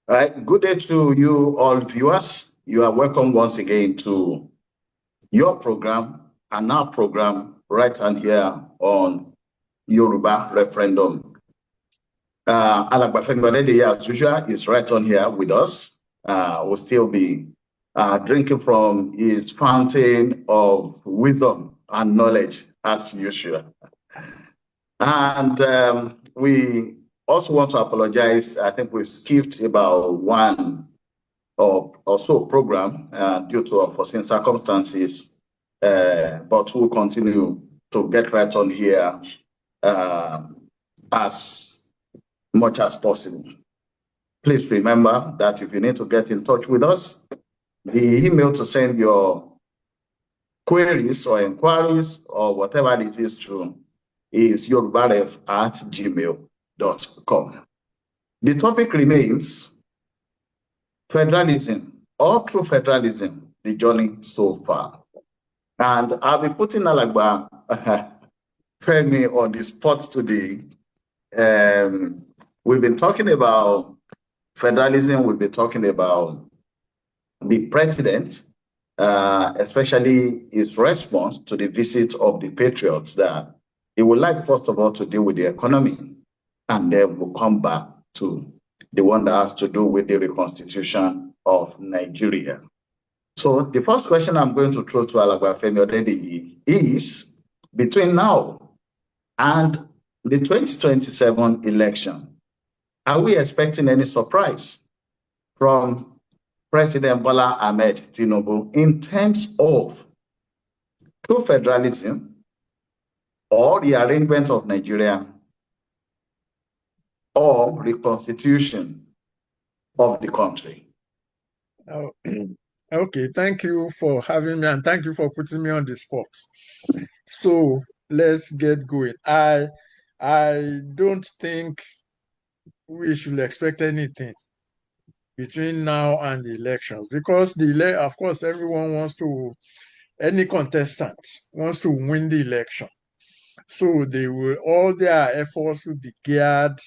All right. Good day to you all viewers. You are welcome once again to your program and our program right on here on Yoruba referendum. Alàgbà Fẹ́mi Ọdẹ́dẹ̀yẹ, as usual, is right on here with us. We'll still be drinking from his fountain of wisdom and knowledge as usual. And we also want to apologize. I think we've skipped about one or so program due to unforeseen circumstances, but we'll continue to get right on here as much as possible. Please remember that if you need to get in touch with us, the email to send your queries or inquiries or whatever it is to is yorubaref@gmail.com. The topic remains federalism, or through federalism, the journey so far. And I'll be putting Alagba Femi on the spot today. We've been talking about federalism, we've been talking about the president, especially his response to the visit of the Patriots, that he would like, first of all, to deal with the economy, and then we'll come back to the one that has to do with the reconstitution of Nigeria. So the first question I'm going to throw to Alagba Femi Odedei is, between now and the 2027 election, are we expecting any surprise from President Bola Ahmed Tinubu in terms of true federalism or the arrangement of Nigeria or reconstitution of the country? Oh, okay, thank you for having me and thank you for putting me on the spot. So let's get going. I don't think we should expect anything between now and the elections, because of course, everyone wants to, any contestant wants to win the election. So all their efforts will be geared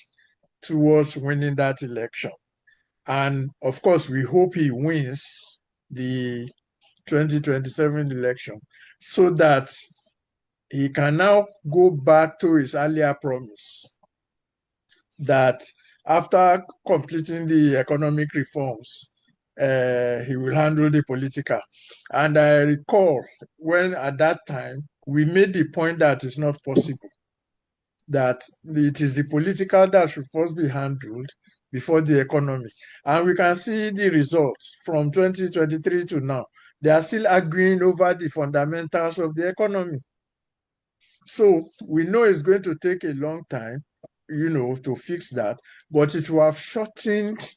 towards winning that election. And of course, we hope he wins the 2027 election so that he can now go back to his earlier promise that after completing the economic reforms, he will handle the political. And I recall when at that time, we made the point that it's not possible, that it is the political that should first be handled before the economy. And we can see the results from 2023 to now. They are still arguing over the fundamentals of the economy. So we know it's going to take a long time, to fix that, but it will have shortened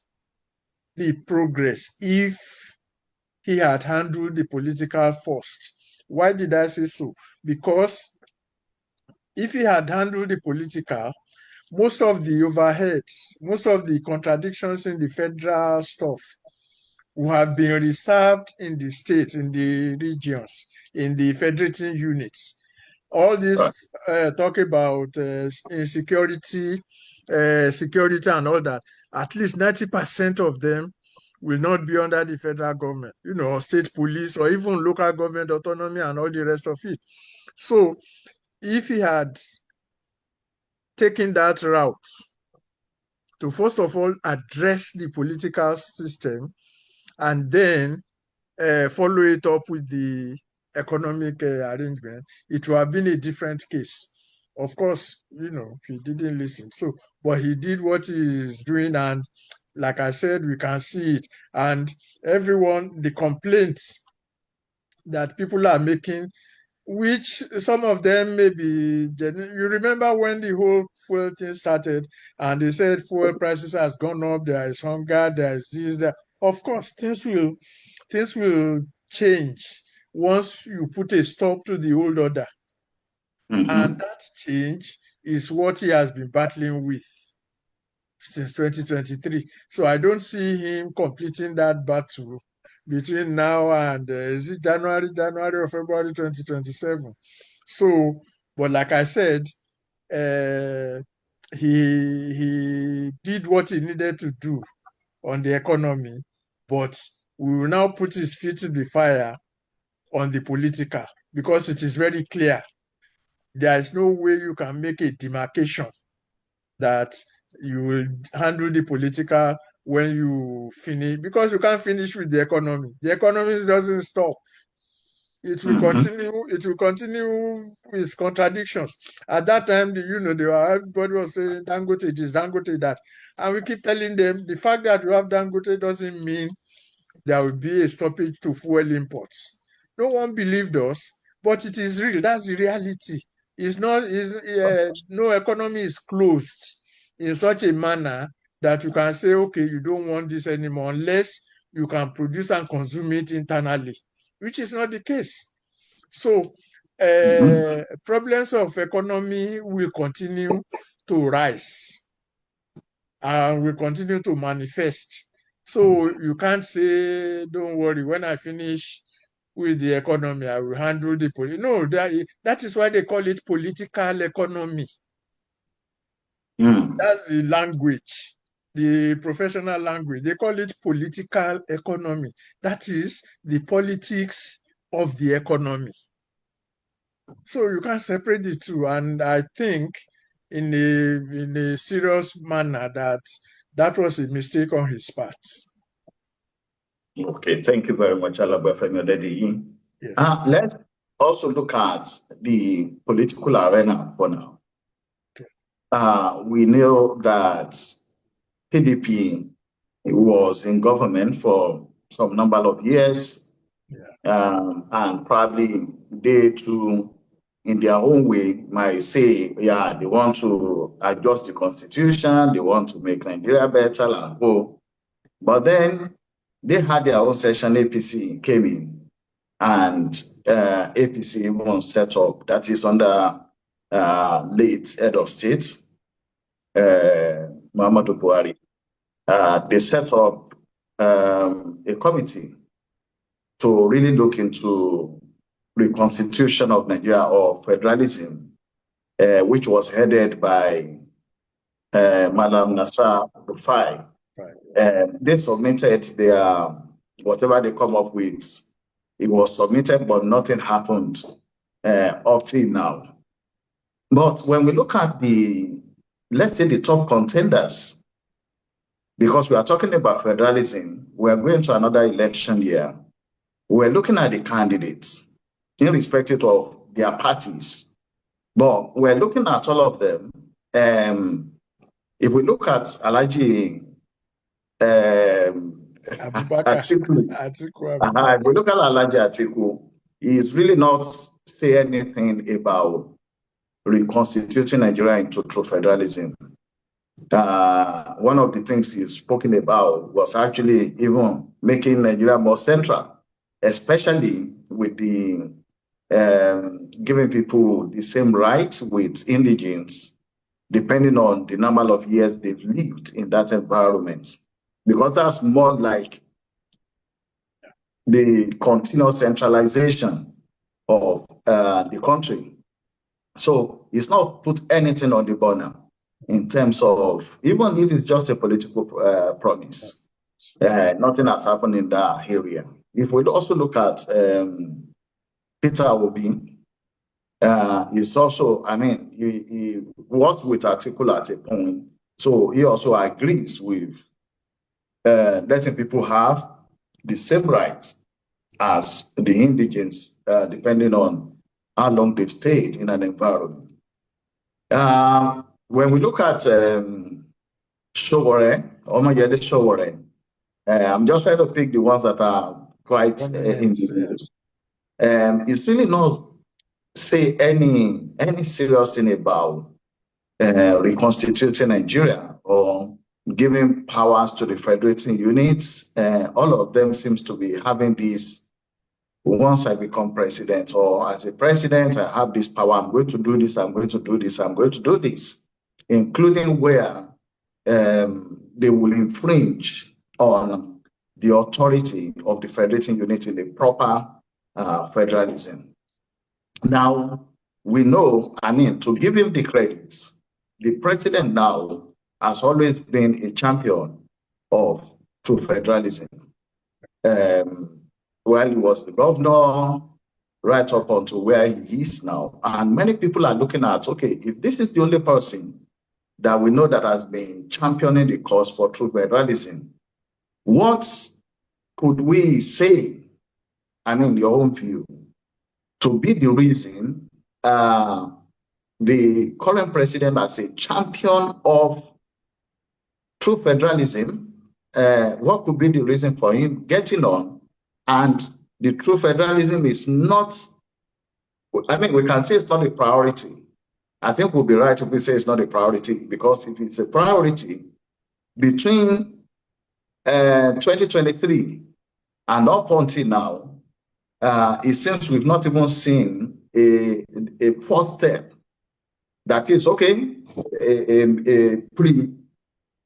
the progress if he had handled the political first. Why did I say so? Because if he had handled the political, most of the overheads, most of the contradictions in the federal stuff would have been reserved in the states, in the regions, in the federating units. All this talk about insecurity, security and all that, at least 90% of them will not be under the federal government, state police or even local government autonomy and all the rest of it. So if he had taken that route to first of all address the political system and then follow it up with the economic arrangement, it would have been a different case. Of course, he didn't listen. So, but he did what he is doing, and like I said, we can see it. And the complaints that people are making, which some of them may be genuine. You remember when the whole fuel thing started, and they said fuel prices has gone up, there is hunger, there is this, that. Of course, things will change once you put a stop to the old order. Mm-hmm. And that change is what he has been battling with since 2023. So I don't see him completing that battle between now and is it January or February 2027. So, but like I said, he did what he needed to do on the economy, but we will now put his feet to the fire on the political, because it is very clear there is no way you can make a demarcation that you will handle the political when you finish, because you can't finish with the economy. The economy doesn't stop. It will continue. It will continue with contradictions. At that time, everybody was saying Dangote this, Dangote that, and we keep telling them the fact that you have Dangote doesn't mean there will be a stoppage to fuel imports. No one believed us, but it is real. That's the reality. It's not. No economy is closed in such a manner that you can say, okay, you don't want this anymore unless you can produce and consume it internally, which is not the case. So problems of economy will continue to rise and will continue to manifest. So you can't say, don't worry, when I finish with the economy, I will handle the politics. No, that is why they call it political economy. That's the language, the professional language. They call it political economy. That is the politics of the economy. So you can't separate the two. And I think in a serious manner that was a mistake on his part. Okay, thank you very much, Alabafemi. Yes. Let's also look at the political arena for now. Okay. We know that PDP was in government for some number of years, and probably they too, in their own way, might say, yeah, they want to adjust the constitution, they want to make Nigeria better, and go. But then they had their own session, APC came in, and APC even set up, that is under late head of state, Muhammadu Buhari. They set up a committee to really look into reconstitution of Nigeria or federalism, which was headed by Madam Nasser Rufai. They submitted their, whatever they come up with, it was submitted, but nothing happened up till now. But when we look at let's say the top contenders, because we are talking about federalism, we are going to another election year. We're looking at the candidates, irrespective of their parties, but we're looking at all of them. If we look at Alhaji Atiku, if we look at Alhaji Atiku, he's really not say anything about reconstituting Nigeria into true federalism. One of the things he's spoken about was actually even making Nigeria more central, especially with the giving people the same rights with indigents, depending on the number of years they've lived in that environment. Because that's more like the continuous centralization of the country. So it's not put anything on the burner in terms of, even if it's just a political promise, nothing has happened in that area. If we also look at Peter Obi, he's also, I mean, he works with Atiku at a point, so he also agrees with letting people have the same rights as the indigents, depending on how long they've stayed in an environment. When we look at Sowore, Omoyede Sowore, I'm just trying to pick the ones that are quite in the news. It's really not say any serious thing about reconstituting Nigeria or giving powers to the federating units. All of them seems to be having this, once I become president or as a president, I have this power, I'm going to do this, I'm going to do this, I'm going to do this, including where they will infringe on the authority of the federating unit in the proper federalism. Now, we know, I mean, to give him the credits, the president now has always been a champion of through federalism. While he was the governor, right up until where he is now. And many people are looking at, okay, if this is the only person that we know that has been championing the cause for true federalism, what could we say, I mean, your own view, to be the reason the current president as a champion of true federalism, what could be the reason for him getting on? And the true federalism is not, I mean, we can say it's not a priority. I think we'll be right if we say it's not a priority, because if it's a priority between 2023 and up until now, it seems we've not even seen a first step. That is, okay, a pre,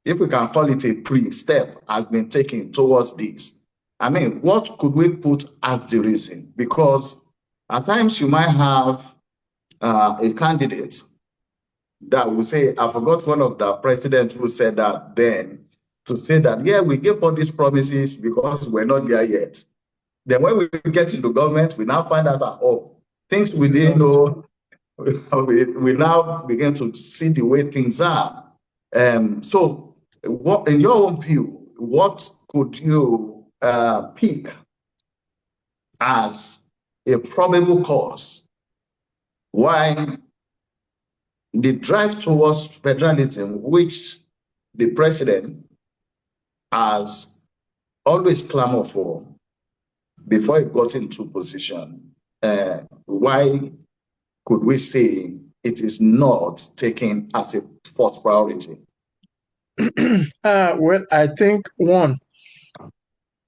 if we can call it a pre-step, has been taken towards this. I mean, what could we put as the reason? Because at times you might have a candidate that will say, I forgot one of the presidents who said that then, to say that, yeah, we gave all these promises because we're not there yet. Then when we get into government, we now find out that, oh, things we didn't know, we now begin to see the way things are. So what, in your own view, what could you pick as a probable cause why the drive towards federalism, which the president has always clamored for before he got into position, why could we say it is not taken as a first priority? Well, I think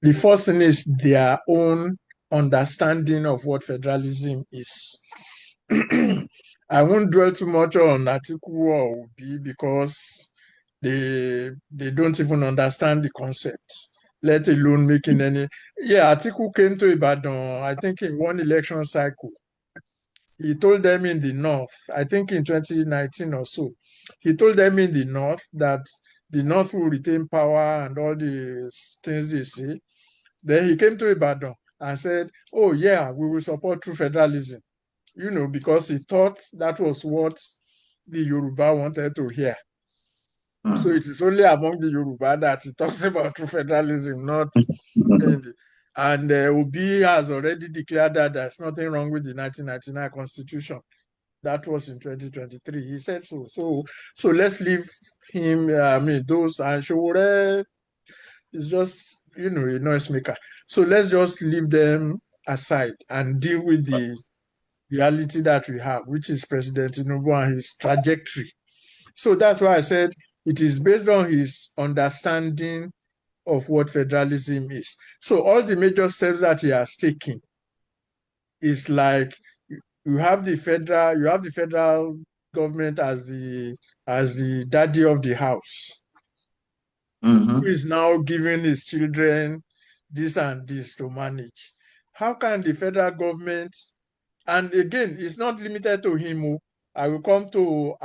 the first thing is their own understanding of what federalism is. I won't dwell too much on Atiku or Obi because they don't even understand the concept, let alone making any. Yeah, Atiku came to Ibadan, I think in one election cycle. He told them in the north, I think in 2019 or so, he told them in the north that the north will retain power and all the things they say. Then he came to Ibadan and said, oh yeah, we will support true federalism, because he thought that was what the Yoruba wanted to hear. So it is only among the Yoruba that he talks about true federalism, not in the, and Obi has already declared that there's nothing wrong with the 1999 constitution. That was in 2023. He said so. So let's leave him. Those and Showore is just a noisemaker. So let's just leave them aside and deal with the reality that we have, which is President Tinubu and his trajectory. So that's why I said it is based on his understanding of what federalism is. So all the major steps that he has taken is like you have the federal government as the daddy of the house, who is now giving his children this and this to manage. How can the federal government, and again, it's not limited to him. I will come to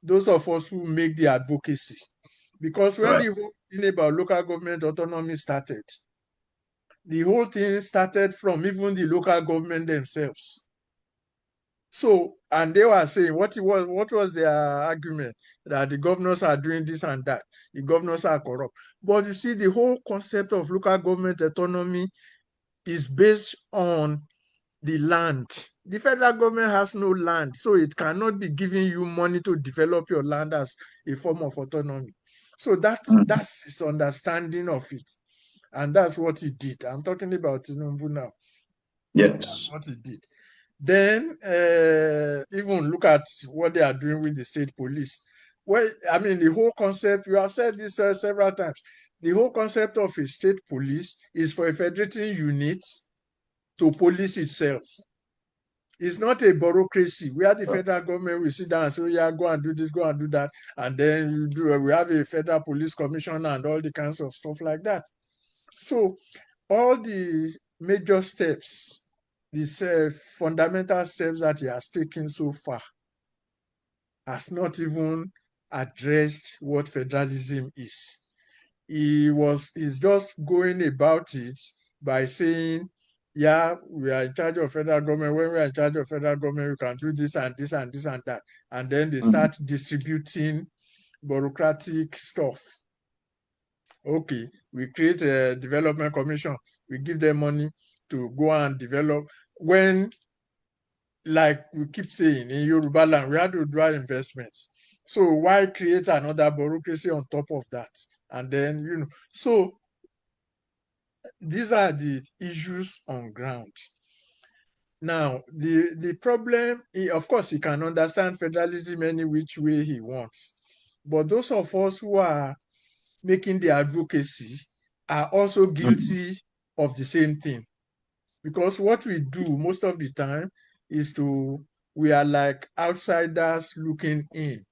those of us who make the advocacy. Because when the whole thing about local government autonomy started, the whole thing started from even the local government themselves. So, and they were saying, what was their argument? That the governors are doing this and that. The governors are corrupt. But you see, the whole concept of local government autonomy is based on the land. The federal government has no land, so it cannot be giving you money to develop your land as a form of autonomy. So that's his understanding of it. And that's what he did. I'm talking about Tinubu now. Yes. That's what he did. Then even look at what they are doing with the state police. Well, I mean, the whole concept, you have said this several times, the whole concept of a state police is for a federating unit to police itself. It's not a bureaucracy where the federal government will sit down and say, oh, yeah, go and do this, go and do that. And then we have a federal police commission and all the kinds of stuff like that. So all the major steps, these fundamental steps that he has taken so far, has not even addressed what federalism is. he's just going about it by saying, yeah, we are in charge of federal government. When we are in charge of federal government, we can do this and this and this and that. And then they start distributing bureaucratic stuff. Okay, we create a development commission. We give them money to go and develop. When, like we keep saying, in Yoruba land, we have to do our investments. So why create another bureaucracy on top of that? And then, so these are the issues on ground. Now, the problem, of course, he can understand federalism any which way he wants. But those of us who are making the advocacy are also guilty of the same thing. Because what we do most of the time is we are like outsiders looking in.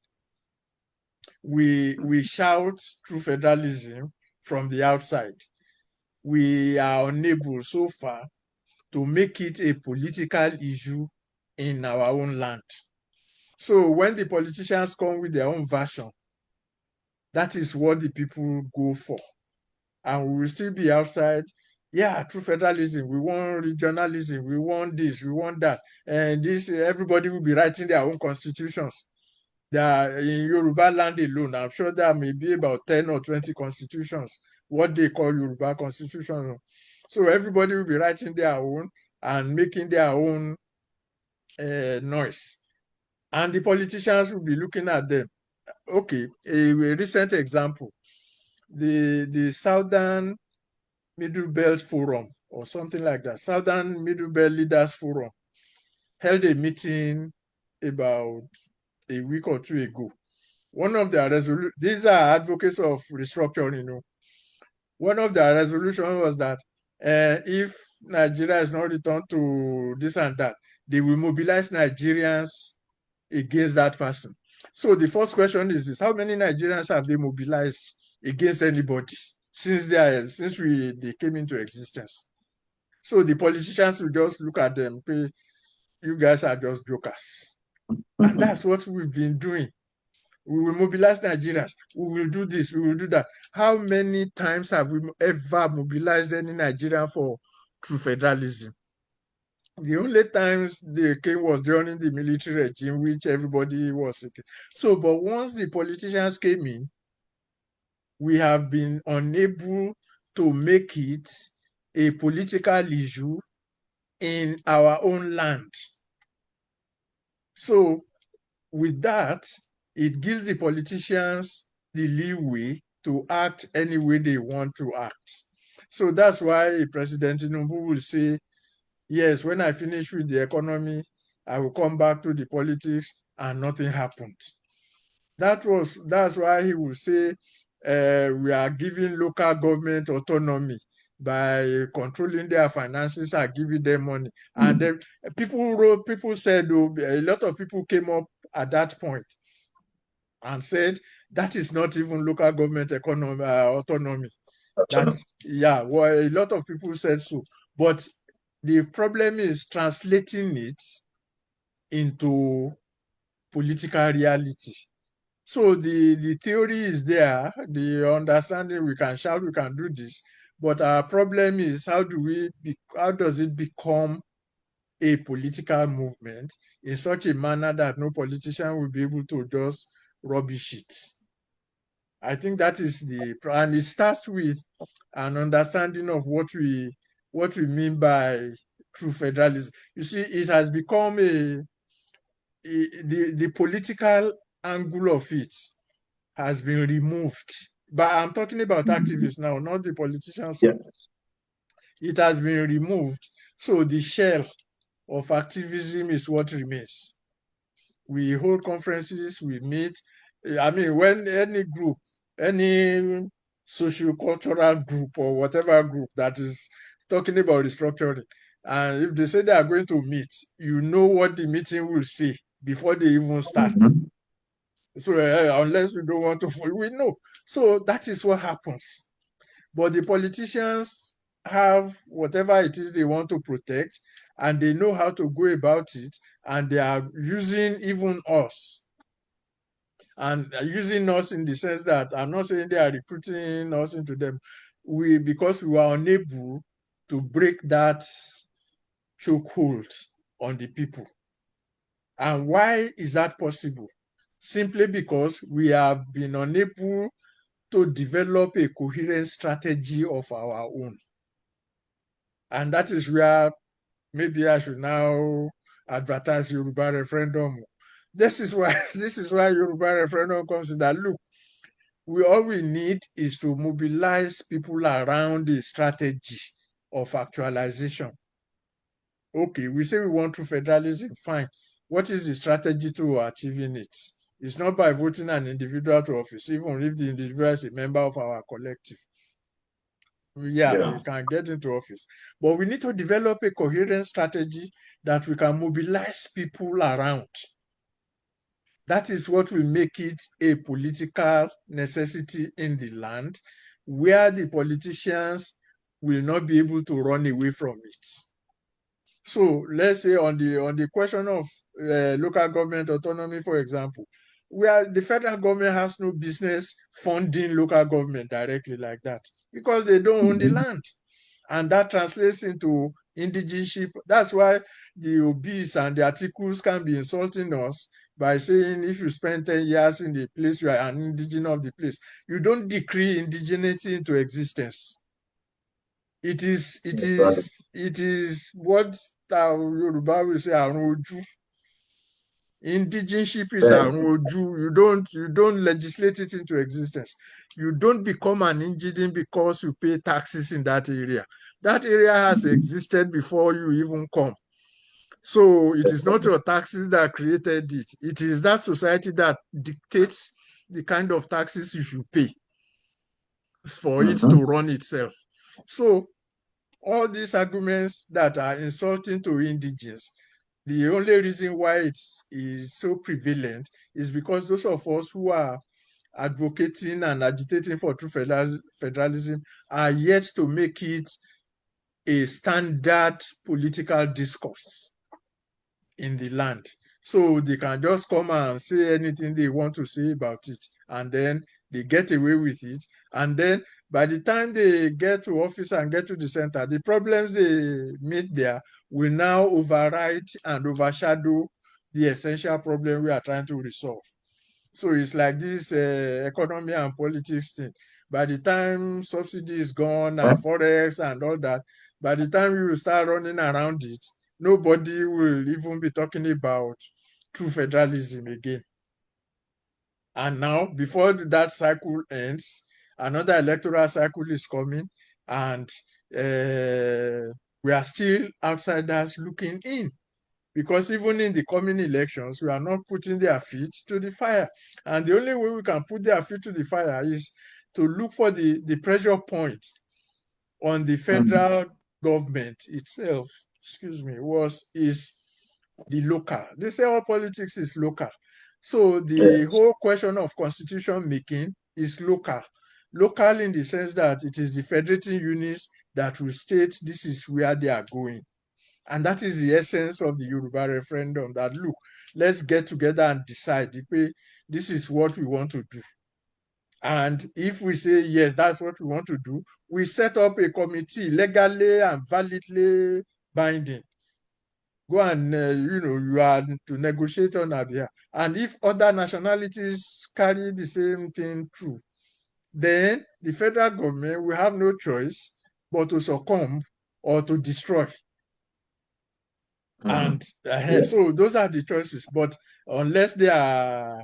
We shout through federalism from the outside. We are unable so far to make it a political issue in our own land. So when the politicians come with their own version, that is what the people go for. And we will still be outside. Yeah, through federalism, we want regionalism, we want this, we want that. And this, everybody will be writing their own constitutions. There, in Yoruba land alone, I'm sure there may be about 10 or 20 constitutions, what they call Yoruba constitution. So everybody will be writing their own and making their own noise. And the politicians will be looking at them. Okay, a recent example, the Southern Middle Belt Forum or something like that, Southern Middle Belt Leaders Forum, held a meeting about a week or two ago. One of their resolutions, these are advocates of restructuring, One of their resolutions was that if Nigeria is not returned to this and that, they will mobilize Nigerians against that person. So the first question is this: how many Nigerians have they mobilized against anybody since they came into existence? So the politicians will just look at them, say, you guys are just jokers. And that's what we've been doing. We will mobilize Nigerians. We will do this. We will do that. How many times have we ever mobilized any Nigerian through federalism? The only times they came was during the military regime, which everybody was sick. So, but once the politicians came in, we have been unable to make it a political issue in our own land. So, with that, it gives the politicians the leeway to act any way they want to act. So that's why President Tinubu will say, yes, when I finish with the economy, I will come back to the politics, and nothing happened. That's why he will say we are giving local government autonomy by controlling their finances and giving them money. And then people said, a lot of people came up at that point and said that is not even local government autonomy. That's, yeah, well, a lot of people said so. But the problem is translating it into political reality. So the theory is there, the understanding, we can shout, we can do this, but our problem is how does it become a political movement in such a manner that no politician will be able to just rubbish it. I think that is and it starts with an understanding of what we mean by true federalism. You see, it has become the political angle of it has been removed. But I'm talking about activists now, not the politicians. Yeah. It has been removed. So the shell of activism is what remains. We hold conferences, we meet. I mean, when any group, any socio-cultural group or whatever group that is talking about restructuring, and if they say they are going to meet, you know what the meeting will say before they even start. So unless we don't want to, we know. So that is what happens. But the politicians have whatever it is they want to protect, and they know how to go about it, and they are using even us and using us in the sense that I'm not saying they are recruiting us into them. Because we were unable to break that chokehold on the people. And why is that possible? Simply because we have been unable to develop a coherent strategy of our own. And that is where maybe I should now advertise Yoruba referendum. This is why Yoruba referendum comes in, that look, all we need is to mobilize people around the strategy of actualization. Okay, we say we want true federalism, fine. What is the strategy to achieving it? It's not by voting an individual to office, even if the individual is a member of our collective. Yeah, you can get into office. But we need to develop a coherent strategy that we can mobilize people around. That is what will make it a political necessity in the land, where the politicians will not be able to run away from it. So let's say on the question of local government autonomy, for example, where the federal government has no business funding local government directly like that, because they don't own the land. And that translates into indigenship. That's why the obese and the articles can be insulting us by saying if you spend 10 years in the place, you are an indigenous of the place. You don't decree indigeneity into existence. It is what Yoruba will say, àrùn ojú. Indigenship is àrùn ojú. You don't legislate it into existence. You don't become an indigene because you pay taxes in that area. That area has existed before you even come. So it is not your taxes that created it. It is that society that dictates the kind of taxes you should pay for it to run itself. So all these arguments that are insulting to indigenes, the only reason why it is so prevalent is because those of us who are advocating and agitating for true federalism are yet to make it a standard political discourse in the land. So they can just come and say anything they want to say about it, and then they get away with it. And then by the time they get to office and get to the center, the problems they meet there will now override and overshadow the essential problem we are trying to resolve. So it's like this economy and politics thing. By the time subsidy is gone and forex and all that, by the time you start running around it, nobody will even be talking about true federalism again. And now, before that cycle ends, another electoral cycle is coming, and we are still outsiders looking in. Because even in the coming elections, we are not putting their feet to the fire. And the only way we can put their feet to the fire is to look for the pressure points on the federal government itself, is the local. They say all politics is local. So the whole question of constitution making is local. Local in the sense that it is the federating units that will state this is where they are going. And that is the essence of the Yoruba referendum, that look, let's get together and decide, this is what we want to do. And if we say, yes, that's what we want to do, we set up a committee, legally and validly binding. Go and, you are to negotiate on our behalf. And if other nationalities carry the same thing through, then the federal government will have no choice but to succumb or to destroy. And so those are the choices. But unless they are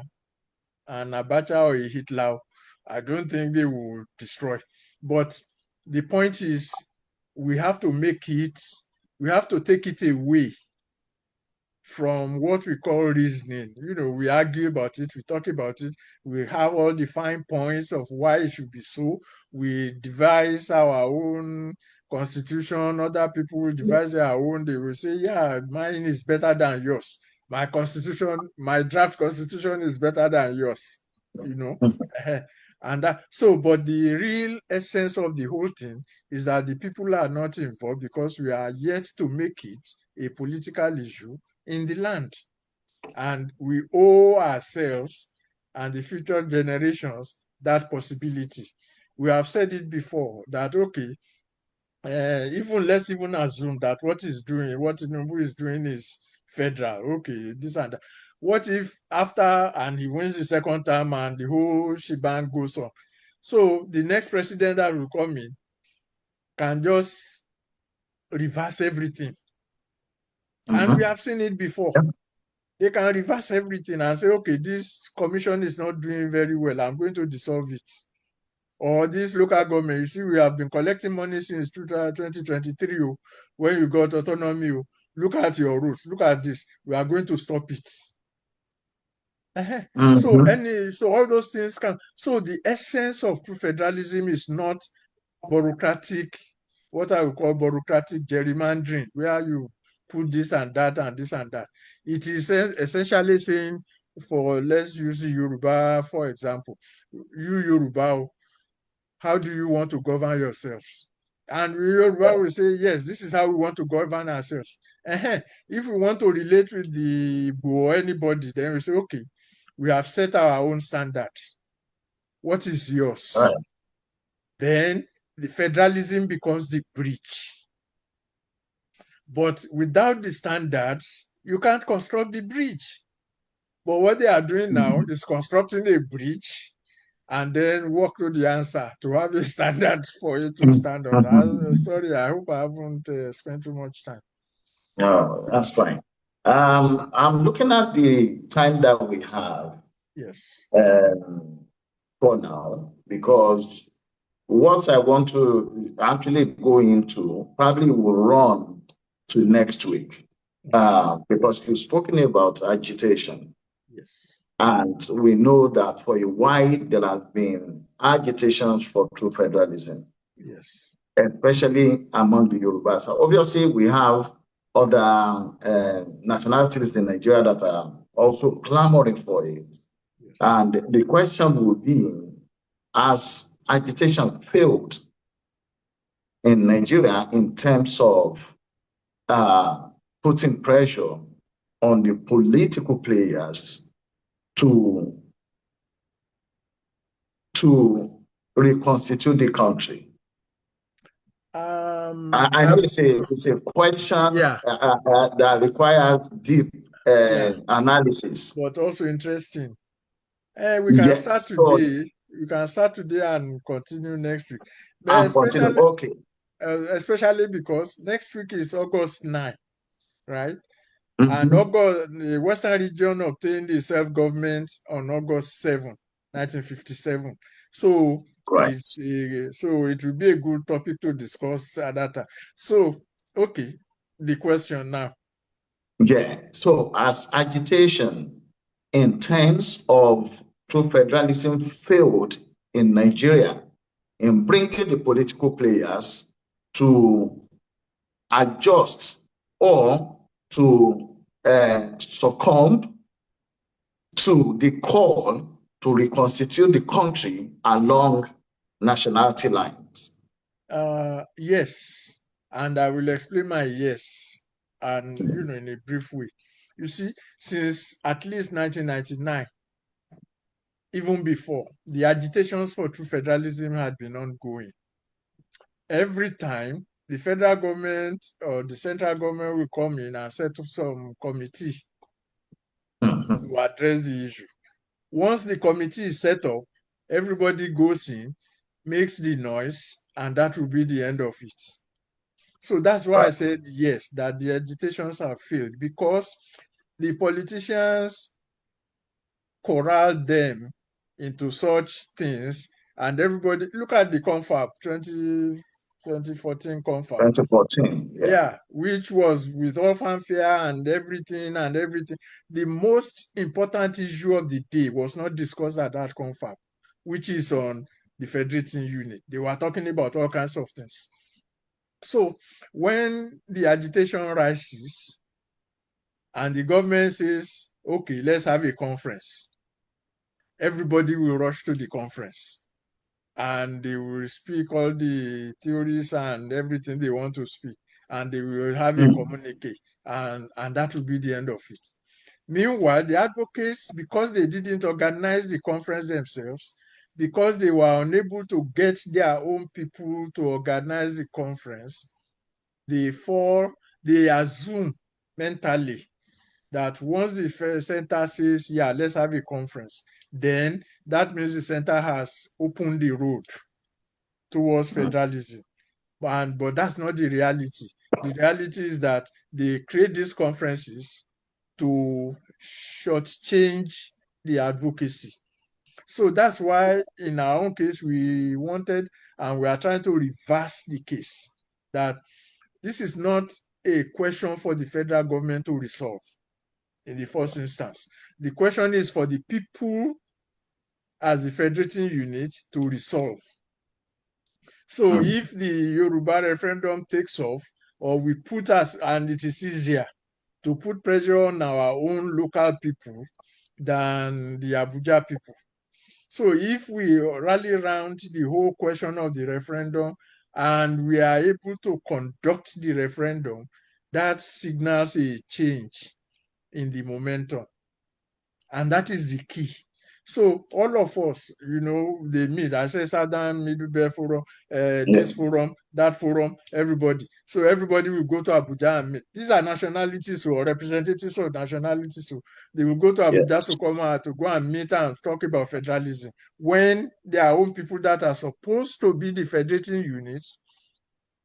an Abacha or a Hitler, I don't think they will destroy. But the point is, we have to take it away from what we call reasoning. We argue about it, we talk about it, we have all the fine points of why it should be so. We devise our own constitution, other people will devise their own. They will say, yeah, mine is better than yours. My draft constitution is better than yours, And but the real essence of the whole thing is that the people are not involved because we are yet to make it a political issue in the land. And we owe ourselves and the future generations that possibility. We have said it before that, okay, let's even assume that what Tinubu is doing is federal. Okay, this and that. What if after and he wins the second term and the whole shebang goes on? So the next president that will come in can just reverse everything. And we have seen it before. Yeah. They can reverse everything and say, okay, this commission is not doing very well. I'm going to dissolve it. Or this local government, you see, we have been collecting money since 2023. When you got autonomy, look at your routes, look at this. We are going to stop it. So all those things can. So the essence of true federalism is not bureaucratic, what I would call bureaucratic gerrymandering, where you put this and that and this and that. It is essentially saying, let's use Yoruba, for example. You Yoruba, how do you want to govern yourselves? And Yoruba will say, yes, this is how we want to govern ourselves. If we want to relate with the Igbo or anybody, then we say, okay, we have set our own standard. What is yours? Right. Then the federalism becomes the bridge. But without the standards, you can't construct the bridge. But what they are doing now is constructing a bridge and then walk to the answer to have a standard for it to stand on. Sorry, I hope I haven't spent too much time. No, that's fine. I'm looking at the time that we have Yes. for now, because what I want to actually go into probably will run to next week, because you've spoken about agitation. Yes. And we know that for a while there have been agitations for true federalism, Yes. especially among the Yorubas. Obviously, we have other nationalities in Nigeria that are also clamoring for it. Yes. And the question would be, has agitation failed in Nigeria in terms of putting pressure on the political players to reconstitute the country? I know it's a question Yeah. that requires deep Yeah. analysis. But also interesting. We can start Yes. So today. We can start today and continue next week. But I'm continuing. Okay. especially because next week is August 9, right? And Mhm. the Western region obtained the self-government on August 7, 1957. So Right. so it will be a good topic to discuss at that time. So, okay, the question now. Yeah. So as agitation in terms of true federalism failed in Nigeria in bringing the political players to adjust or to succumb to the call to reconstitute the country along nationality lines. Yes, and I will explain my yes, and in a brief way. You see, since at least 1999, even before, the agitations for true federalism had been ongoing. Every time the federal government or the central government will come in and set up some committee to address the issue. Once the committee is set up, everybody goes in, makes the noise, and that will be the end of it. So that's why I Right. said yes, that the agitations have failed, because the politicians corral them into such things, and everybody look at the confab 2014 confab. 2014. Yeah. Yeah, which was with all fanfare and everything and everything. The most important issue of the day was not discussed at that confab, which is on the federating unit. They were talking about all kinds of things. So when the agitation rises and the government says, okay, let's have a conference, everybody will rush to the conference and they will speak all the theories and everything they want to speak, and they will have a communique, and that will be the end of it. Meanwhile, the advocates, because they didn't organize the conference themselves, because they were unable to get their own people to organize the conference, they assume mentally that once the center says, yeah, let's have a conference, then that means the center has opened the road towards federalism. But that's not the reality. The reality is that they create these conferences to shortchange the advocacy. So that's why in our own case, we wanted and we are trying to reverse the case, that this is not a question for the federal government to resolve in the first instance. The question is for the people as a federating unit to resolve. So if the Yoruba referendum takes off, or we put us, and it is easier to put pressure on our own local people than the Abuja people. So if we rally around the whole question of the referendum and we are able to conduct the referendum, that signals a change in the momentum. And that is the key. So all of us, they meet. I say Southern Middle Belt Forum, this forum, that forum, everybody. So everybody will go to Abuja and meet. These are nationalities or representatives of nationalities. So they will go to Abuja to come out to go and meet and talk about federalism. When their own people that are supposed to be the federating units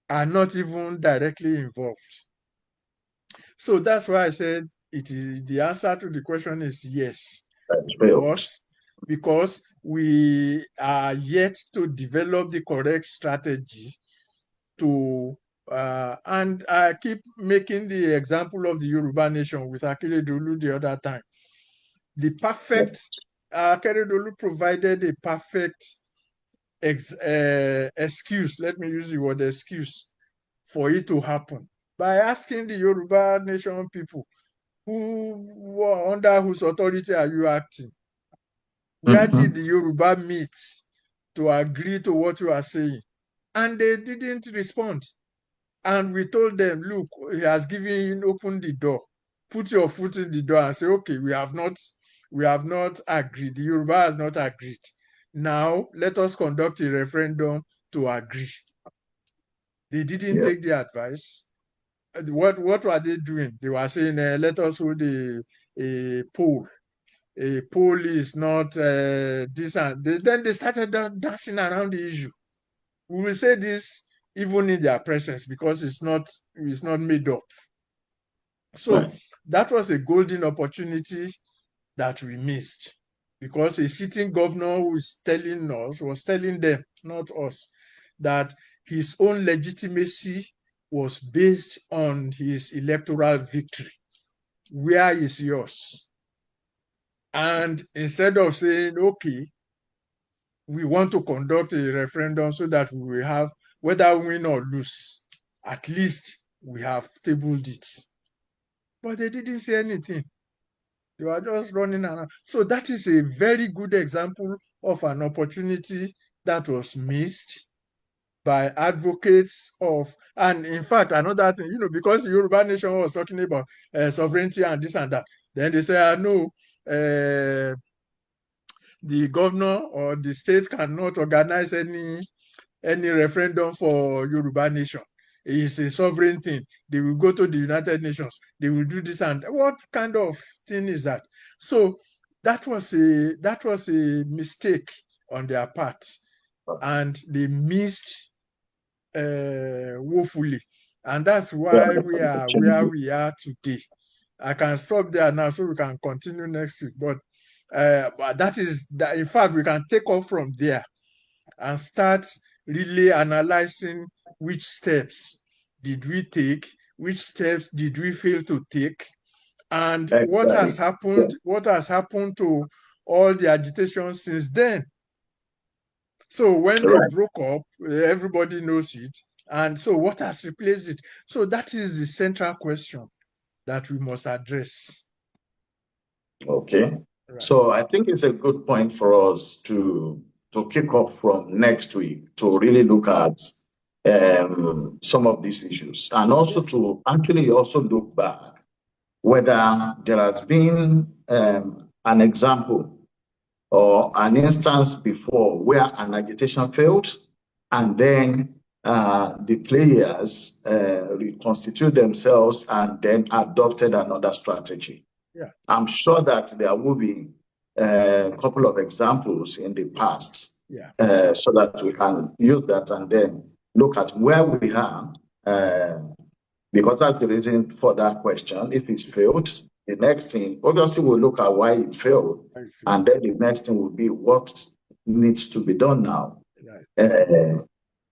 are not even directly involved. So that's why I said the answer to the question is yes. Because we are yet to develop the correct strategy to, and I keep making the example of the Yoruba nation with Akeredolu the other time. The perfect, Akeredolu provided a perfect excuse, let me use the word excuse, for it to happen by asking the Yoruba nation people, under whose authority are you acting? Where did the Yoruba meet to agree to what you are saying? And they didn't respond. And we told them, look, he has opened the door. Put your foot in the door and say, okay, we have not agreed. The Yoruba has not agreed. Now let us conduct a referendum to agree. They didn't take the advice. What were they doing? They were saying, let us hold a poll. A poll is not this, and then they started dancing around the issue. We will say this even in their presence because it's not made up. So that was a golden opportunity that we missed, because a sitting governor was telling them, not us, that his own legitimacy was based on his electoral victory. Where is yours? And instead of saying, okay, we want to conduct a referendum so that we will have, whether win or lose, at least we have tabled it. But they didn't say anything. They were just running around. So that is a very good example of an opportunity that was missed by advocates of, and in fact, another thing, because the Yoruba nation was talking about sovereignty and this and that, then they say, no, the governor or the state cannot organize any referendum for Yoruba nation. It's a sovereign thing. They will go to the United Nations. They will do this, and what kind of thing is that? So that was a mistake on their part, and they missed woefully, and that's why we are where we are today. I can stop there now so we can continue next week, but that is that. In fact, we can take off from there and start really analyzing which steps did we take, which steps did we fail to take, and what has happened to all the agitation since then. So when they broke up, everybody knows it. And so what has replaced it? So that is the central question that we must address. Okay. Right. So I think it's a good point for us to kick off from next week to really look at some of these issues, and also to actually also look back whether there has been an example or an instance before where an agitation failed, and then the players reconstitute themselves and then adopted another strategy. Yeah. I'm sure that there will be a couple of examples in the past, yeah. So that we can use that and then look at where we are, because that's the reason for that question. If it's failed, the next thing, obviously, we'll look at why it failed, and then the next thing will be what needs to be done now. Right.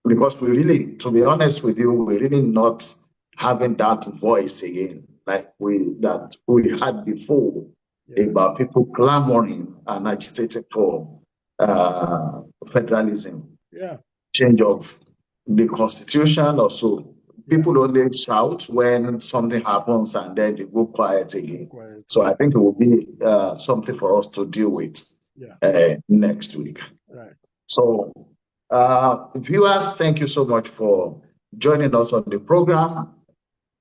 Because we really, to be honest with you, we're really not having that voice again, like we had before, about people clamoring and agitating for federalism, change of the constitution or so. People only shout when something happens and then they go quiet again. So I think it will be something for us to deal with next week. Right. So viewers, thank you so much for joining us on the program.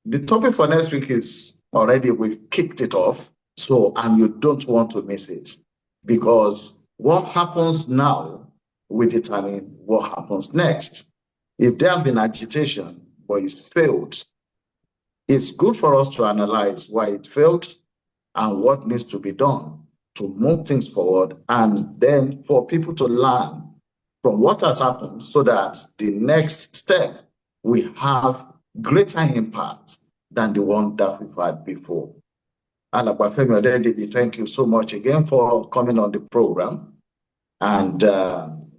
The topic for next week is already, we've kicked it off. So, and you don't want to miss it, because what happens now will determine what happens next. If there have been agitation, but it's failed, it's good for us to analyze why it failed and what needs to be done to move things forward, and then for people to learn from what has happened so that the next step will have greater impact than the one that we've had before. Alabafemi Odediji, thank you so much again for coming on the program. And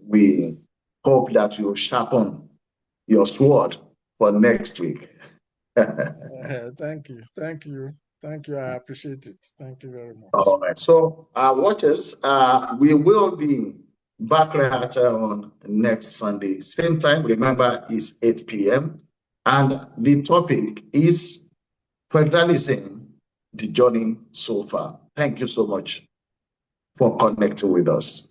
we hope that you sharpen your sword for next week. Thank you. Thank you. Thank you. I appreciate it. Thank you very much. All right. So, watchers, we will be back right on next Sunday. Same time, remember, it's 8 p.m. And the topic is Federalism, the journey so far. Thank you so much for connecting with us.